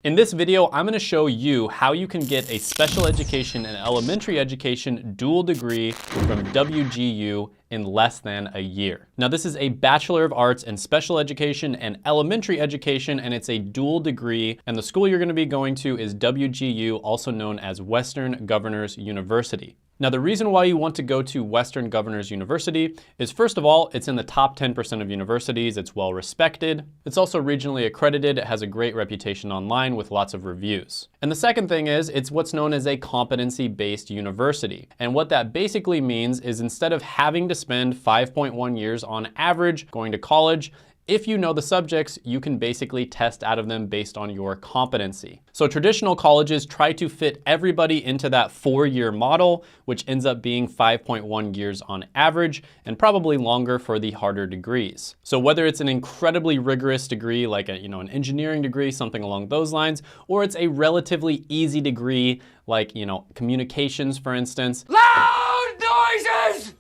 In this video, I'm gonna show you how you can get a special education and elementary education dual degree from WGU in less than a year. Now, this is a Bachelor of Arts in Special Education and Elementary Education, and it's a dual degree, and the school you're gonna be going to is WGU, also known as Western Governors University. Now, the reason why you want to go to Western Governors University is, first of all, it's in the top 10% of universities. It's well respected. It's also regionally accredited. It has a great reputation online with lots of reviews. And the second thing is, it's what's known as a competency-based university. And what that basically means is instead of having to spend 5.1 years on average going to college, if you know the subjects, you can basically test out of them based on your competency. So traditional colleges try to fit everybody into that 4-year model, which ends up being 5.1 years on average and probably longer for the harder degrees. So whether it's an incredibly rigorous degree like an engineering degree, something along those lines, or it's a relatively easy degree like, communications, for instance. Loud noises!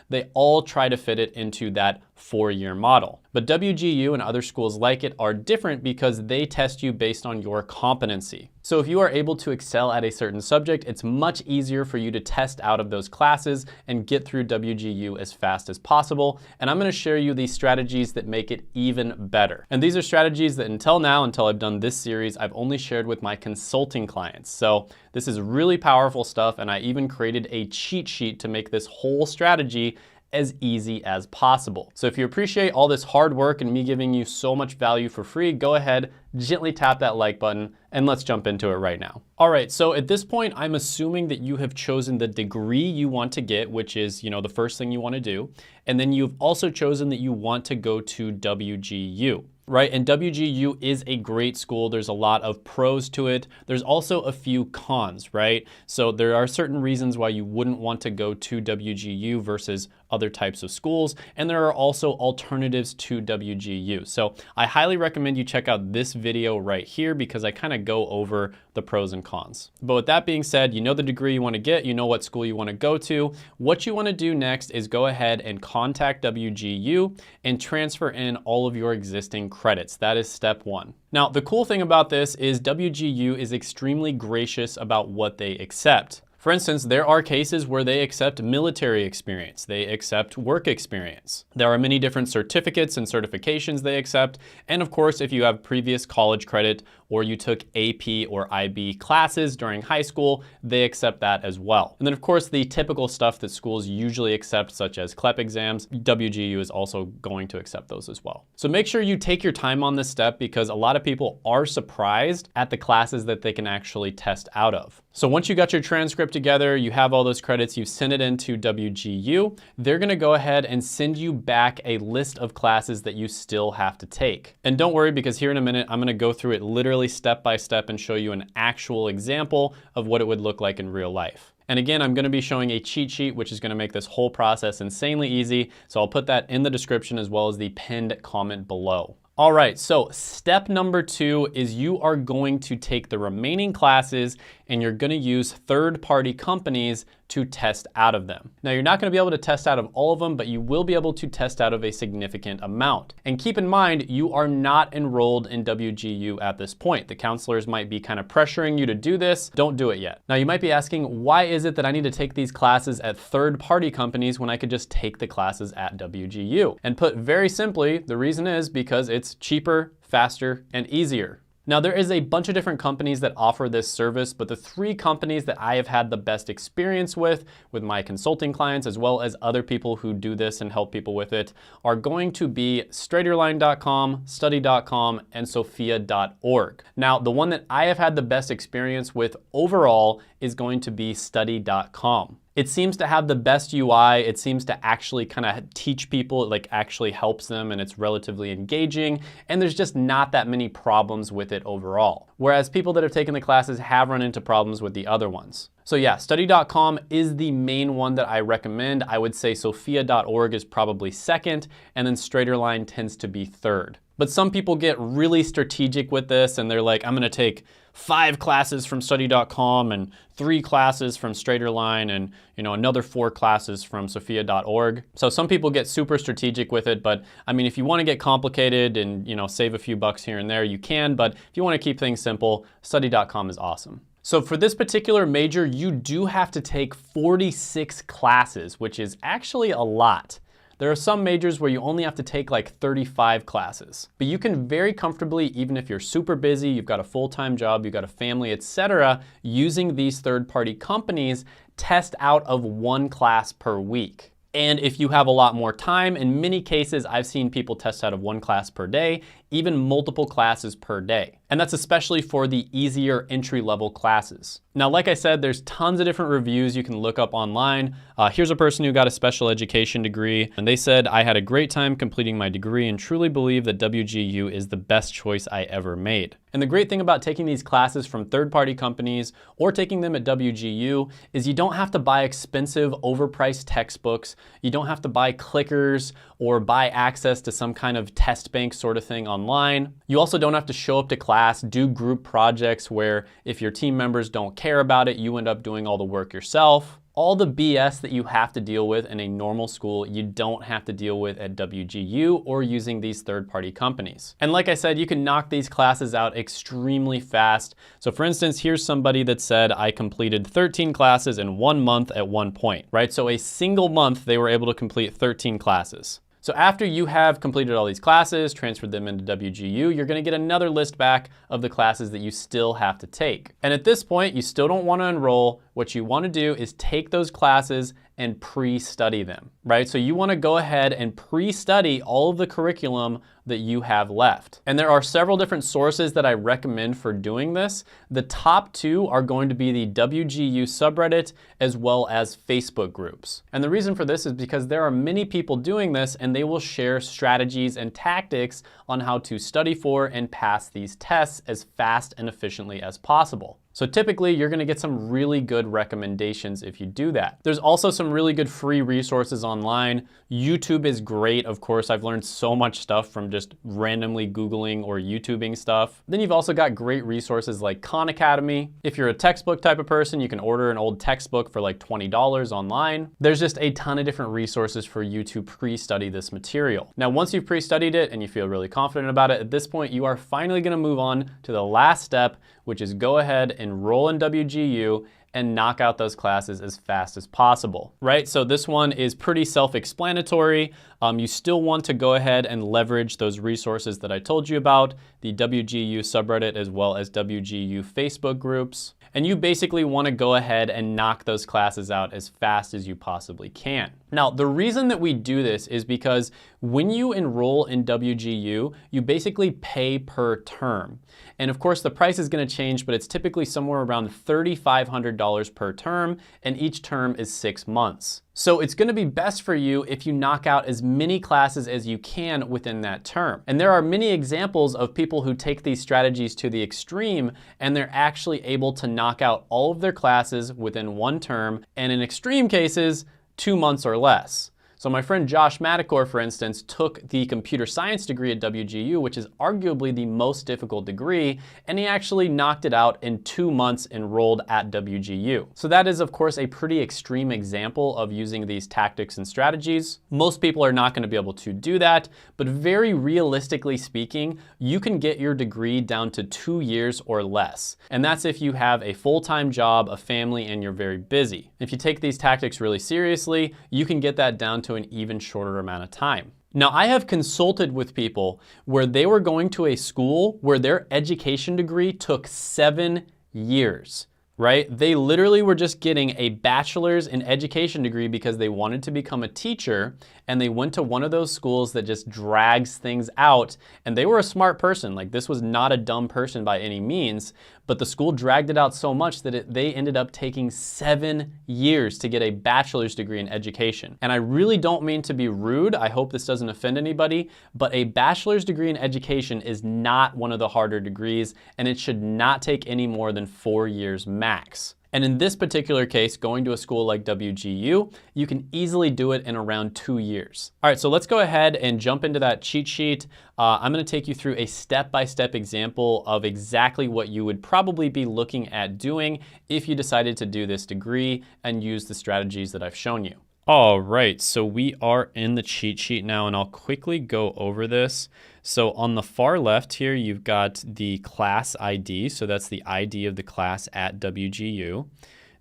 They all try to fit it into that 4-year model. But WGU and other schools like it are different because they test you based on your competency. So if you are able to excel at a certain subject, it's much easier for you to test out of those classes and get through WGU as fast as possible. And I'm gonna share you these strategies that make it even better. And these are strategies that until now, until I've done this series, I've only shared with my consulting clients. So this is really powerful stuff, and I even created a cheat sheet to make this whole strategy as easy as possible. So if you appreciate all this hard work and me giving you so much value for free, go ahead, gently tap that like button, and let's jump into it right now. All right, so at this point, I'm assuming that you have chosen the degree you want to get, which is, the first thing you want to do. And then you've also chosen that you want to go to WGU. Right, and WGU is a great school. There's a lot of pros to it. There's also a few cons, right? So there are certain reasons why you wouldn't want to go to WGU versus other types of schools. And there are also alternatives to WGU. So I highly recommend you check out this video right here because I kind of go over the pros and cons. But with that being said, you know the degree you want to get, you know what school you want to go to. What you want to do next is go ahead and contact WGU and transfer in all of your existing credits. That is step one. Now, the cool thing about this is WGU is extremely gracious about what they accept. For instance, there are cases where they accept military experience, they accept work experience. There are many different certificates and certifications they accept. And of course, if you have previous college credit or you took AP or IB classes during high school, they accept that as well. And then of course, the typical stuff that schools usually accept, such as CLEP exams, WGU is also going to accept those as well. So make sure you take your time on this step because a lot of people are surprised at the classes that they can actually test out of. So once you got your transcript together, you have all those credits, you've sent it into WGU, they're gonna go ahead and send you back a list of classes that you still have to take. And don't worry, because here in a minute, I'm gonna go through it literally step by step and show you an actual example of what it would look like in real life. And again, I'm gonna be showing a cheat sheet, which is gonna make this whole process insanely easy. So I'll put that in the description as well as the pinned comment below. All right, so step number 2 is you are going to take the remaining classes and you're gonna use third-party companies to test out of them. Now, you're not gonna be able to test out of all of them, but you will be able to test out of a significant amount. And keep in mind, you are not enrolled in WGU at this point. The counselors might be kind of pressuring you to do this. Don't do it yet. Now, you might be asking, why is it that I need to take these classes at third-party companies when I could just take the classes at WGU? And put very simply, the reason is because it's cheaper, faster, and easier. Now, there is a bunch of different companies that offer this service, but the 3 companies that I have had the best experience with my consulting clients, as well as other people who do this and help people with it, are going to be straighterline.com, study.com, and sophia.org. Now, the one that I have had the best experience with overall is going to be study.com. It seems to have the best UI. It seems to actually kind of teach people, it like actually helps them, and it's relatively engaging. And there's just not that many problems with it overall. Whereas people that have taken the classes have run into problems with the other ones. So yeah, study.com is the main one that I recommend. I would say sophia.org is probably second, and then Straighterline tends to be third. But some people get really strategic with this and they're like, I'm gonna take 5 classes from study.com and 3 classes from Straighterline and another 4 classes from sophia.org. So some people get super strategic with it, but I mean, if you want to get complicated and save a few bucks here and there, you can, but if you want to keep things simple, study.com is awesome. So for this particular major, you do have to take 46 classes, which is actually a lot. There are some majors where you only have to take like 35 classes, but you can very comfortably, even if you're super busy, you've got a full-time job, you've got a family, etc., using these third-party companies, test out of 1 class per week. And if you have a lot more time, in many cases, I've seen people test out of 1 class per day, even multiple classes per day. And that's especially for the easier entry-level classes. Now, like I said, there's tons of different reviews you can look up online. Here's a person who got a special education degree, and they said, "I had a great time completing my degree and truly believe that WGU is the best choice I ever made." And the great thing about taking these classes from third-party companies or taking them at WGU is you don't have to buy expensive, overpriced textbooks. You don't have to buy clickers or buy access to some kind of test bank sort of thing online. You also don't have to show up to class, do group projects where if your team members don't care about it, you end up doing all the work yourself. All the BS that you have to deal with in a normal school, you don't have to deal with at WGU or using these third-party companies. And like I said, you can knock these classes out extremely fast. So for instance, here's somebody that said, "I completed 13 classes in 1 month at one point," right? So a single month, they were able to complete 13 classes. So after you have completed all these classes, transferred them into WGU, you're gonna get another list back of the classes that you still have to take. And at this point, you still don't wanna enroll. What you wanna do is take those classes and pre-study them, right? So you wanna go ahead and pre-study all of the curriculum that you have left. And there are several different sources that I recommend for doing this. The top 2 are going to be the WGU subreddit as well as Facebook groups. And the reason for this is because there are many people doing this and they will share strategies and tactics on how to study for and pass these tests as fast and efficiently as possible. So typically you're gonna get some really good recommendations if you do that. There's also some really good free resources online. YouTube is great, of course. I've learned so much stuff from just randomly Googling or YouTubing stuff. Then you've also got great resources like Khan Academy. If you're a textbook type of person, you can order an old textbook for like $20 online. There's just a ton of different resources for you to pre-study this material. Now, once you've pre-studied it and you feel really confident about it, at this point, you are finally gonna move on to the last step, which is go ahead, enroll in WGU, and knock out those classes as fast as possible, right? So this one is pretty self-explanatory. You still want to go ahead and leverage those resources that I told you about, the WGU subreddit as well as WGU Facebook groups. And you basically want to go ahead and knock those classes out as fast as you possibly can. Now, the reason that we do this is because when you enroll in WGU, you basically pay per term. And of course, the price is going to change, but it's typically somewhere around $3,500 per term, and each term is 6 months. So it's going to be best for you if you knock out as many classes as you can within that term. And there are many examples of people who take these strategies to the extreme and they're actually able to knock out all of their classes within 1 term, and in extreme cases, 2 months or less. So my friend Josh Madakor, for instance, took the computer science degree at WGU, which is arguably the most difficult degree, and he actually knocked it out in 2 months enrolled at WGU. So that is, of course, a pretty extreme example of using these tactics and strategies. Most people are not going to be able to do that, but very realistically speaking, you can get your degree down to 2 years or less. And that's if you have a full-time job, a family, and you're very busy. If you take these tactics really seriously, you can get that down to an even shorter amount of time. Now, I have consulted with people where they were going to a school where their education degree took 7 years, right? They literally were just getting a bachelor's in education degree because they wanted to become a teacher, and they went to one of those schools that just drags things out, and they were a smart person. Like, this was not a dumb person by any means, but the school dragged it out so much that they ended up taking 7 years to get a bachelor's degree in education. And I really don't mean to be rude, I hope this doesn't offend anybody, but a bachelor's degree in education is not one of the harder degrees, and it should not take any more than 4 years max. And in this particular case, going to a school like WGU, you can easily do it in around 2 years. All right, so let's go ahead and jump into that cheat sheet. I'm gonna take you through a step-by-step example of exactly what you would probably be looking at doing if you decided to do this degree and use the strategies that I've shown you. All right, so we are in the cheat sheet now, and I'll quickly go over this. So on the far left here, you've got the class ID. So that's the ID of the class at WGU.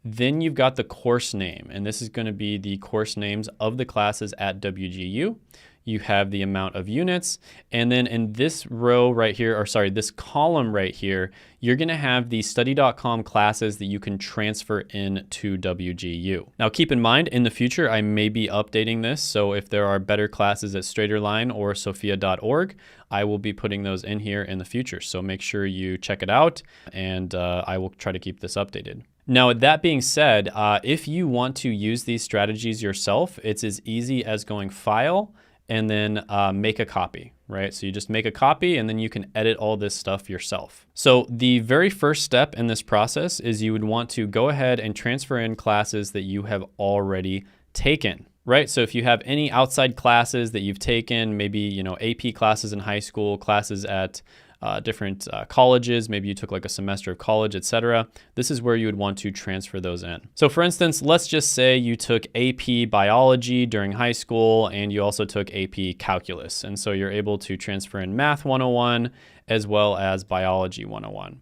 Then you've got the course name, and this is going to be the course names of the classes at WGU. You have the amount of units, and then in this row right here, or sorry, this column right here, you're gonna have the study.com classes that you can transfer in to WGU. Now keep in mind, in the future, I may be updating this, so if there are better classes at Straighterline or sophia.org, I will be putting those in here in the future. So make sure you check it out, and I will try to keep this updated. Now, that being said, if you want to use these strategies yourself, it's as easy as going File, and then make a copy, right? So you just make a copy and then you can edit all this stuff yourself. So the very first step in this process is you would want to go ahead and transfer in classes that you have already taken, right? So if you have any outside classes that you've taken, maybe, AP classes in high school, classes at different colleges, maybe you took like a semester of college, etc. This is where you would want to transfer those in. So for instance, let's just say you took AP biology during high school and you also took AP calculus. And so you're able to transfer in Math 101 as well as Biology 101.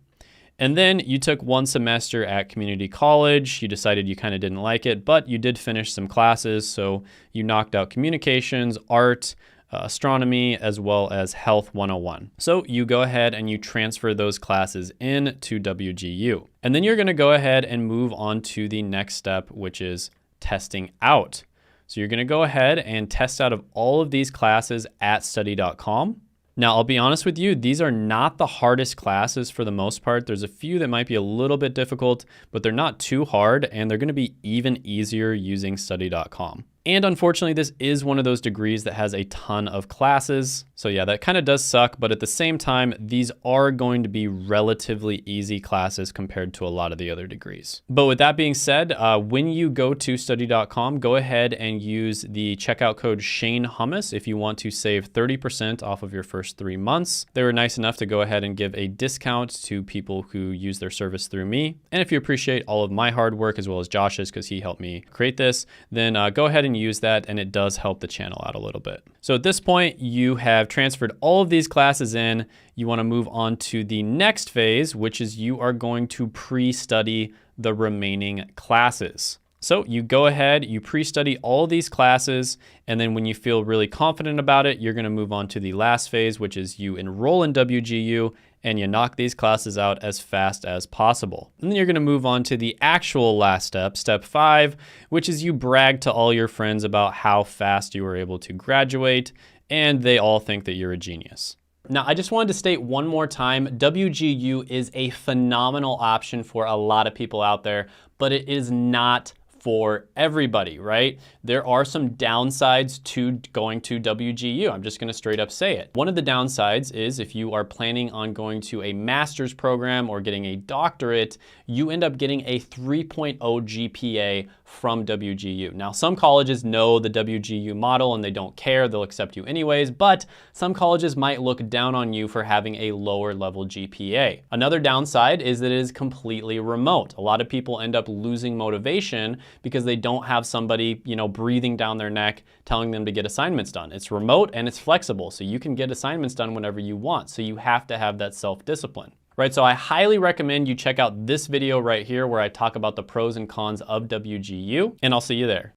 And then you took one semester at community college. You decided you kind of didn't like it, but you did finish some classes. So you knocked out communications, art, astronomy, as well as Health 101. So you go ahead and you transfer those classes in to WGU. And then you're gonna go ahead and move on to the next step, which is testing out. So you're gonna go ahead and test out of all of these classes at study.com. Now, I'll be honest with you, these are not the hardest classes for the most part. There's a few that might be a little bit difficult, but they're not too hard, and they're gonna be even easier using study.com. And unfortunately, this is one of those degrees that has a ton of classes. So yeah, that kind of does suck, but at the same time, these are going to be relatively easy classes compared to a lot of the other degrees. But with that being said, when you go to study.com, go ahead and use the checkout code Shane Hummus if you want to save 30% off of your first 3 months. They were nice enough to go ahead and give a discount to people who use their service through me. And if you appreciate all of my hard work as well as Josh's, because he helped me create this, then go ahead and use that, and it does help the channel out a little bit. So at this point, you have transferred all of these classes in. You want to move on to the next phase, which is you are going to pre-study the remaining classes. So you go ahead, you pre-study all these classes, and then when you feel really confident about it, you're going to move on to the last phase, which is you enroll in WGU and you knock these classes out as fast as possible. And then you're going to move on to the actual last step, step 5, which is you brag to all your friends about how fast you were able to graduate, and they all think that you're a genius. Now, I just wanted to state one more time, WGU is a phenomenal option for a lot of people out there, but it is not for everybody, right? There are some downsides to going to WGU. I'm just gonna straight up say it. One of the downsides is if you are planning on going to a master's program or getting a doctorate, you end up getting a 3.0 GPA from WGU. Now, some colleges know the WGU model and they don't care, they'll accept you anyways, but some colleges might look down on you for having a lower level GPA. Another downside is that it is completely remote. A lot of people end up losing motivation because they don't have somebody, breathing down their neck telling them to get assignments done. It's remote and it's flexible, so you can get assignments done whenever you want. So you have to have that self-discipline. Right, so I highly recommend you check out this video right here where I talk about the pros and cons of WGU, and I'll see you there.